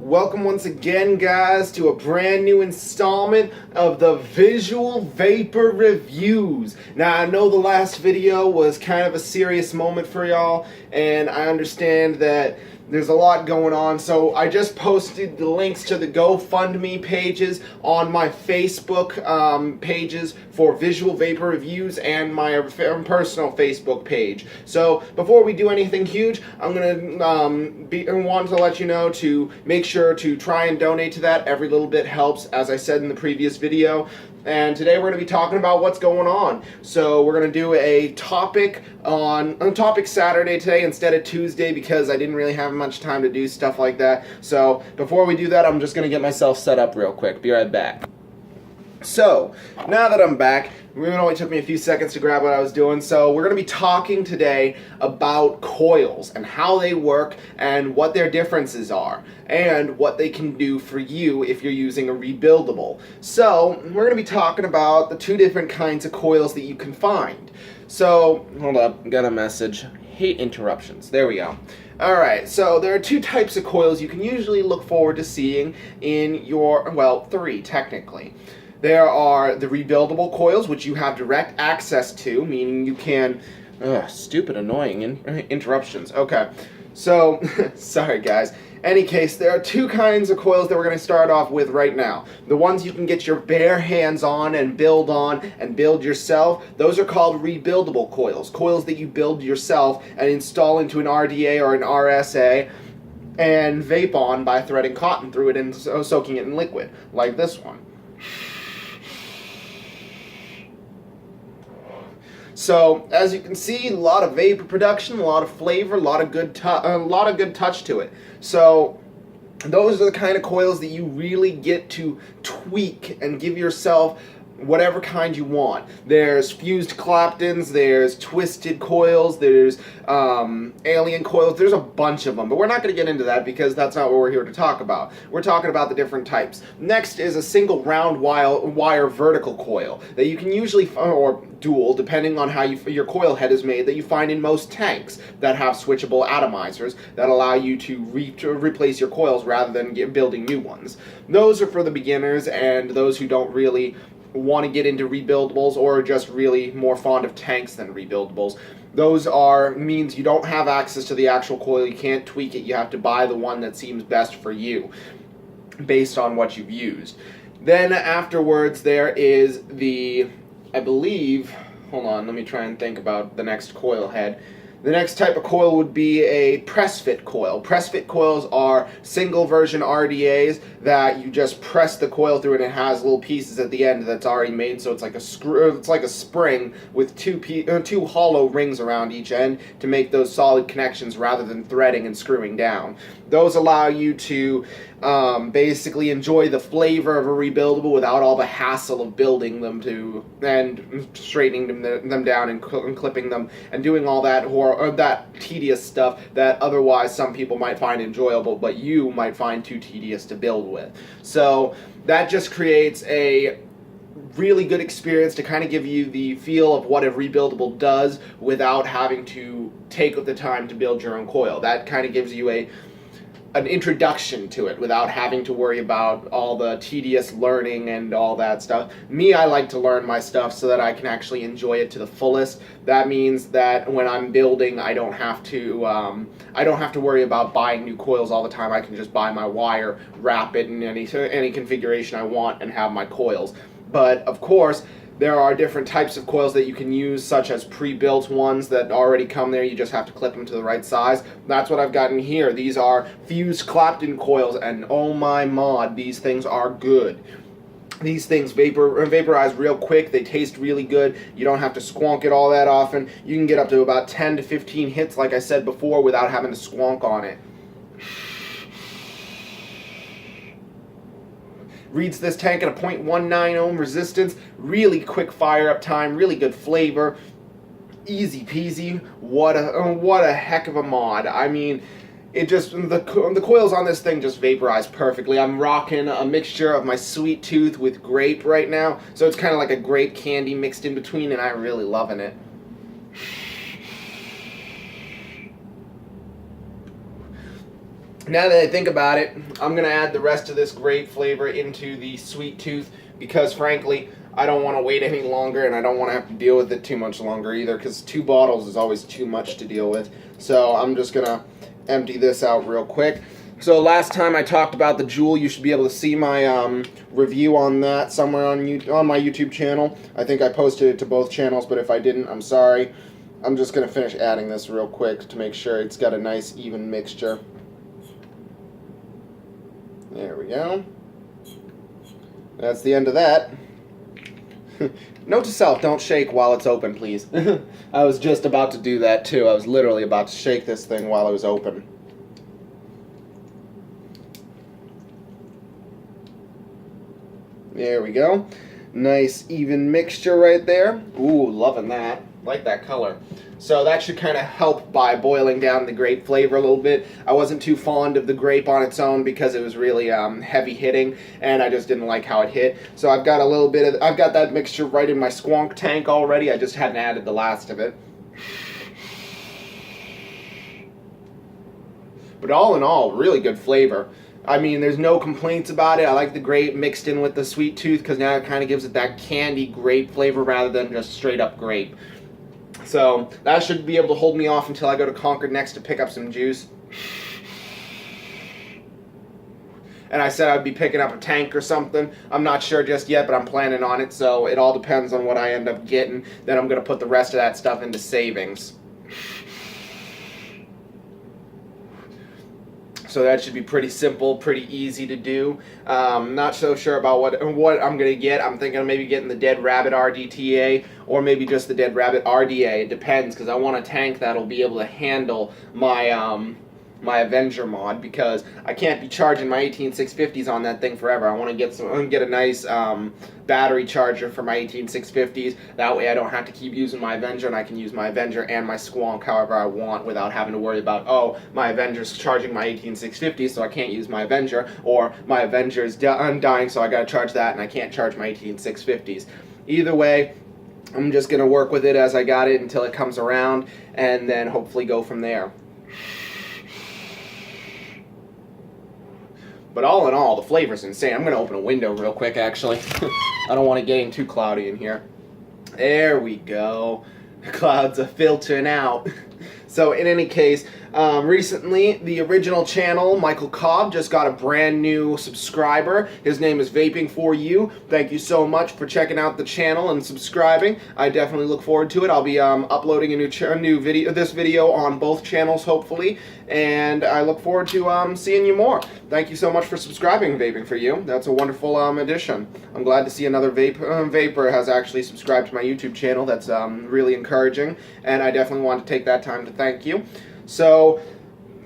Welcome once again, guys, to a brand new installment of the Visual Vapor Reviews. Now, I know the last video was kind of a serious moment for y'all, and I understand that there's a lot going on, so I just posted the links to the GoFundMe pages on my Facebook pages for Visual Vapor Reviews and my personal Facebook page. So before we do anything huge, I'm gonna want to let you know to make sure to try and donate to that. Every little bit helps, as I said in the previous video. And today we're going to be talking about what's going on. So we're going to do a topic Saturday today instead of Tuesday because I didn't really have much time to do stuff like that. So before we do that, I'm just going to get myself set up real quick. Be right back. So, now that I'm back, it only took me a few seconds to grab what I was doing, so we're going to be talking today about coils and how they work and what their differences are and what they can do for you if you're using a rebuildable. So, we're going to be talking about the two different kinds of coils that you can find. So, hold up, got a message. Hate interruptions. There we go. Alright, so there are two types of coils you can usually look forward to seeing in your, well, three technically. There are the rebuildable coils, which you have direct access to, meaning you can... stupid annoying interruptions. Okay, so, sorry guys. Any case, there are two kinds of coils that we're going to start off with right now. The ones you can get your bare hands on and build yourself, those are called rebuildable coils. Coils that you build yourself and install into an RDA or an RSA and vape on by threading cotton through it and soaking it in liquid, like this one. So, as you can see, a lot of vapor production, a lot of flavor, a lot of good touch to it. So, those are the kind of coils that you really get to tweak and give yourself whatever kind you want. There's fused Claptons, there's twisted coils, there's alien coils, there's a bunch of them, but we're not going to get into that because that's not what we're here to talk about. We're talking about the different types. Next is a single round wire vertical coil that you can usually, or dual, depending on how your coil head is made, that you find in most tanks that have switchable atomizers that allow you to replace your coils rather than building new ones. Those are for the beginners and those who don't really want to get into rebuildables or are just really more fond of tanks than rebuildables. Those means you don't have access to the actual coil, you can't tweak it, you have to buy the one that seems best for you based on what you've used. Then afterwards there is the, I believe, hold on, let me try and think about the next coil head. The next type of coil would be a press-fit coil. Press-fit coils are single version RDAs that you just press the coil through and it has little pieces at the end that's already made, so it's like a screw, it's like a spring with two hollow rings around each end to make those solid connections rather than threading and screwing down. Those allow you to basically enjoy the flavor of a rebuildable without all the hassle of building them and straightening them down and clipping them and doing all that that tedious stuff that otherwise some people might find enjoyable but you might find too tedious to build with. So that just creates a really good experience to kind of give you the feel of what a rebuildable does without having to take the time to build your own coil. That kind of gives you an introduction to it without having to worry about all the tedious learning and all that stuff. Me, I like to learn my stuff so that I can actually enjoy it to the fullest. That means that when I'm building, I don't have to worry about buying new coils all the time. I can just buy my wire, wrap it in any configuration I want, and have my coils. But of course, there are different types of coils that you can use, such as pre-built ones that already come there. You just have to clip them to the right size. That's what I've gotten here. These are fused Clapton coils, and oh my mod, these things are good. These things vaporize real quick. They taste really good. You don't have to squonk it all that often. You can get up to about 10 to 15 hits, like I said before, without having to squonk on it. Reads this tank at a 0.19 ohm resistance, really quick fire up time, really good flavor, easy peasy. What a heck of a mod. I mean, it just, the coils on this thing just vaporize perfectly. I'm rocking a mixture of my sweet tooth with grape right now, so it's kind of like a grape candy mixed in between, and I'm really loving it. Now that I think about it, I'm going to add the rest of this grape flavor into the sweet tooth because, frankly, I don't want to wait any longer and I don't want to have to deal with it too much longer either because 2 bottles is always too much to deal with. So I'm just going to empty this out real quick. So last time I talked about the Jewel, you should be able to see my review on that somewhere on my YouTube channel. I think I posted it to both channels, but if I didn't, I'm sorry. I'm just going to finish adding this real quick to make sure it's got a nice even mixture. There we go. That's the end of that. Note to self, don't shake while it's open, please. I was just about to do that too. I was literally about to shake this thing while it was open. There we go. Nice even mixture right there. Ooh, loving that. Like that color. So that should kind of help by boiling down the grape flavor a little bit. I wasn't too fond of the grape on its own because it was really heavy hitting, and I just didn't like how it hit. So I've got I've got that mixture right in my squonk tank already. I just hadn't added the last of it. But all in all, really good flavor. I mean, there's no complaints about it. I like the grape mixed in with the sweet tooth because now it kind of gives it that candy grape flavor rather than just straight up grape. So that should be able to hold me off until I go to Concord next to pick up some juice. And I said I'd be picking up a tank or something. I'm not sure just yet, but I'm planning on it. So it all depends on what I end up getting. Then I'm going to put the rest of that stuff into savings. So that should be pretty simple, pretty easy to do. Not so sure about what I'm going to get. I'm thinking of maybe getting the Dead Rabbit RDTA or maybe just the Dead Rabbit RDA. It depends because I want a tank that'll be able to handle my my Avenger mod because I can't be charging my 18650s on that thing forever. I want to get a nice battery charger for my 18650s. That way I don't have to keep using my Avenger and I can use my Avenger and my Squonk however I want without having to worry about, oh, my Avenger's charging my 18650s so I can't use my Avenger, or my Avenger's dying so I gotta charge that and I can't charge my 18650s. Either way, I'm just gonna work with it as I got it until it comes around and then hopefully go from there. But all in all, the flavor's insane. I'm going to open a window real quick, actually. I don't want it getting too cloudy in here. There we go. The clouds are filtering out. So in any case, recently the original channel, Michael Cobb, just got a brand new subscriber. His name is Vaping For You. Thank you so much for checking out the channel and subscribing. I definitely look forward to it. I'll be uploading this video on both channels, hopefully, and I look forward to seeing you more. Thank you so much for subscribing, Vaping For You. That's a wonderful addition. I'm glad to see another vapor has actually subscribed to my YouTube channel. That's really encouraging, and I definitely want to take that time to thank you. So,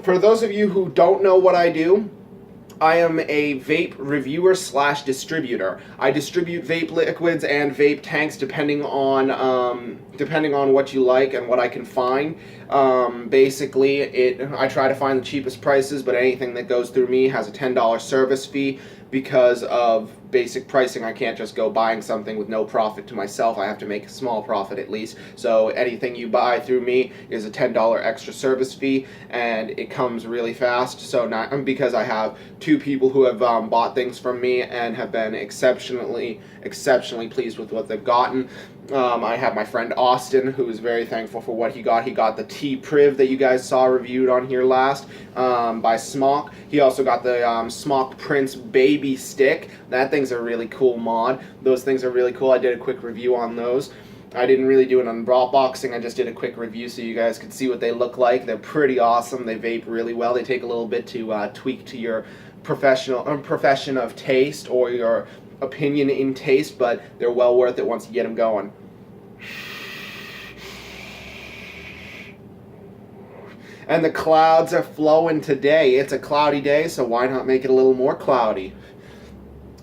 for those of you who don't know what I do, I am a vape reviewer / distributor. I distribute vape liquids and vape tanks depending on what you like and what I can find. Basically, I try to find the cheapest prices, but anything that goes through me has a $10 service fee. Because of basic pricing, I can't just go buying something with no profit to myself. I have to make a small profit at least. So anything you buy through me is a $10 extra service fee, and it comes really fast. So because I have 2 people who have bought things from me and have been exceptionally pleased with what they've gotten. I have my friend Austin, who is very thankful for what he got. He got the T-Priv that you guys saw reviewed on here last by Smock. He also got the Smock Prince Baby Stick. That thing's a really cool mod. Those things are really cool. I did a quick review on those. I didn't really do an unboxing. I just did a quick review so you guys could see what they look like. They're pretty awesome. They vape really well. They take a little bit to tweak to your profession of taste or your opinion in taste, but they're well worth it once you get them going. And the clouds are flowing today. It's a cloudy day, so why not make it a little more cloudy?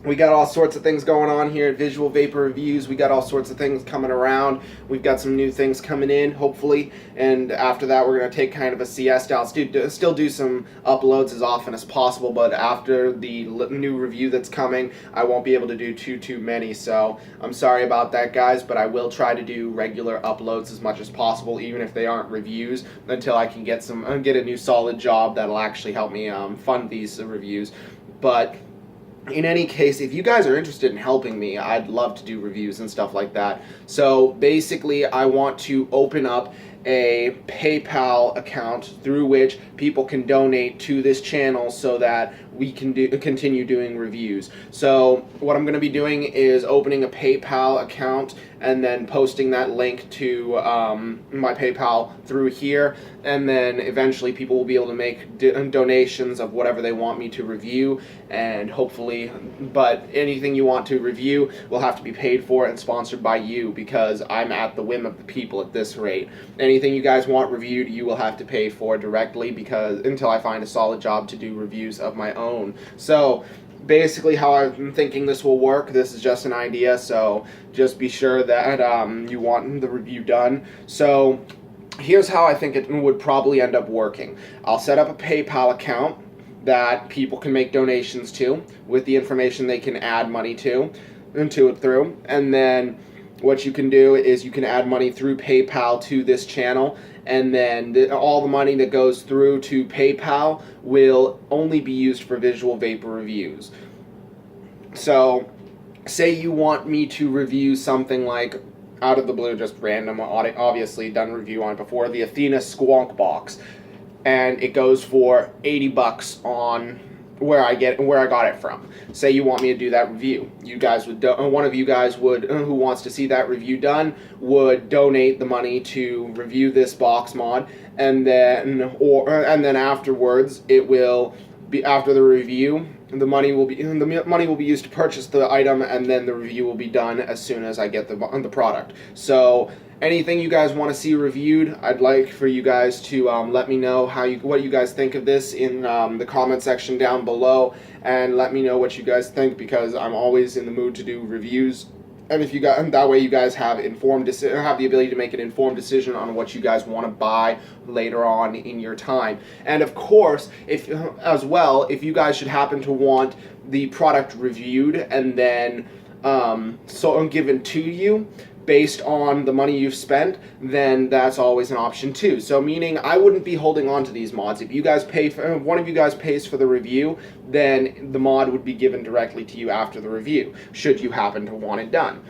We got all sorts of things going on here at Visual Vapor Reviews. We got all sorts of things coming around. We've got some new things coming in, hopefully. And after that, we're going to take kind of a siesta. I'll still do some uploads as often as possible, but after the new review that's coming, I won't be able to do too many. So I'm sorry about that, guys, but I will try to do regular uploads as much as possible, even if they aren't reviews, until I can get a new solid job that'll actually help me fund these reviews. But in any case, if you guys are interested in helping me, I'd love to do reviews and stuff like that. So basically, I want to open up a PayPal account through which people can donate to this channel so that we can continue doing reviews. So what I'm going to be doing is opening a PayPal account and then posting that link to my PayPal through here, and then eventually people will be able to make donations of whatever they want me to review, and hopefully, but anything you want to review will have to be paid for and sponsored by you, because I'm at the whim of the people at this rate. Anything you guys want reviewed, you will have to pay for directly, because until I find a solid job to do reviews of my own. So basically how I'm thinking this will work, this is just an idea, so just be sure that you want the review done. So here's how I think it would probably end up working. I'll set up a PayPal account that people can make donations to with the information they can add money to it through, and then what you can do is you can add money through PayPal to this channel, and then all the money that goes through to PayPal will only be used for Visual Vapor Reviews. So say you want me to review something like, out of the blue, just random, obviously done review on it before, the Athena Squonk box, and it goes for 80 bucks on where I got it from. Say you want me to do that review. You guys would one of you guys would who wants to see that review done would donate the money to review this box mod, and then afterwards it will be, after the review, the money will be used to purchase the item, and then the review will be done as soon as I get the product. So anything you guys want to see reviewed, I'd like for you guys to let me know what you guys think of this in the comment section down below, and let me know what you guys think, because I'm always in the mood to do reviews. And if you guys, that way you guys have the ability to make an informed decision on what you guys want to buy later on in your time. And of course, if you guys should happen to want the product reviewed and then given to you based on the money you've spent, then that's always an option too. So meaning I wouldn't be holding on to these mods. If you guys one of you guys pays for the review, then the mod would be given directly to you after the review, should you happen to want it done.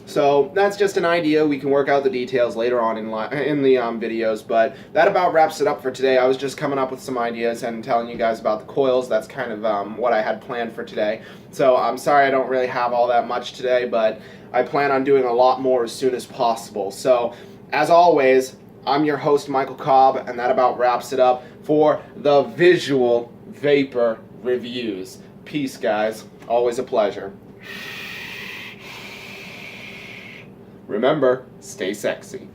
So that's just an idea. We can work out the details later on in the videos, but that about wraps it up for today. I was just coming up with some ideas and telling you guys about the coils. That's kind of what I had planned for today. So I'm sorry I don't really have all that much today, but I plan on doing a lot more as soon as possible. So as always, I'm your host, Michael Cobb, and that about wraps it up for the Visual Vapor Reviews. Peace, guys. Always a pleasure. Remember, stay sexy.